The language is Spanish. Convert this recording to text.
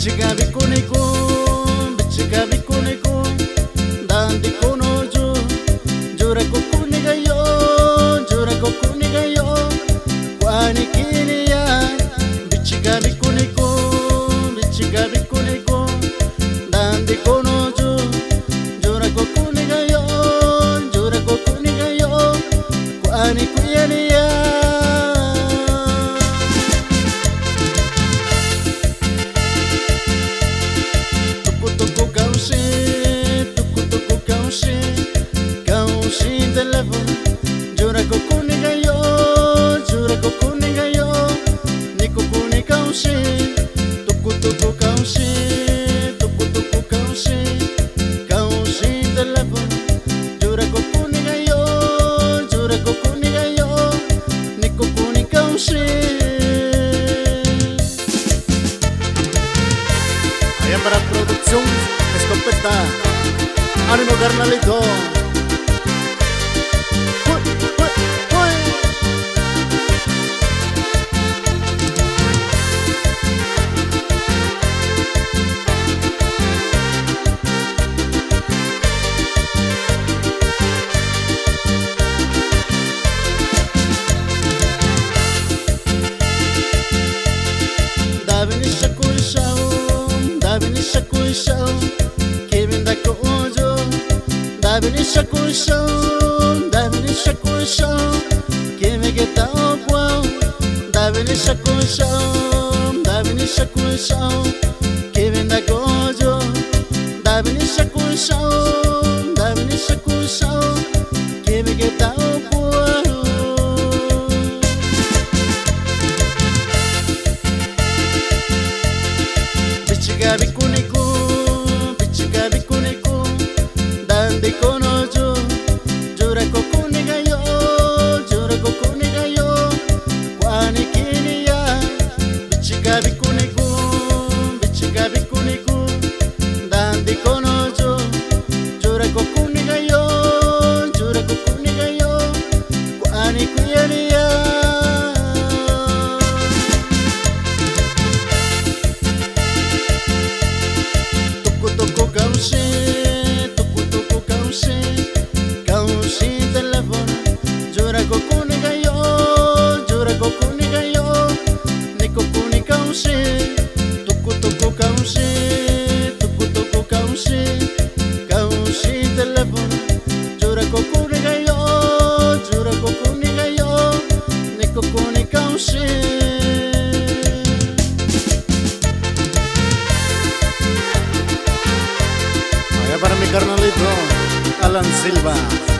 bichikabi kuniko, dandi konojo, jura kokunigayo, kwani kiniya. Bichikabi kuniko, dandi konojo, jura kokunigayo, kwani kiniya. Jura kokunigayo, niko kuni kaushi, tuku kaushi telephone. Jura kokunigayo, niko kuni kaushi. Allá para producción, escopeta, ánimo carnalito. Davini shakusho, kimi geta okwa. Davini shakusho, kimi da gojo. Davini shakusho, kimi geta okwa. Bichikabi kuniko, dandi konojo, jura kokunigayo, kwani kiniya. Bichikabi kuniko, dandi konojo, jura kokunigayo, kwani kiniya. Kaushi telephone. Jura kokunigayo, niko kuni kaushi, tuku kaushi telephone. Jura kokunigayo, niko kuni kaushi. Para mi carnalito Alan Silva.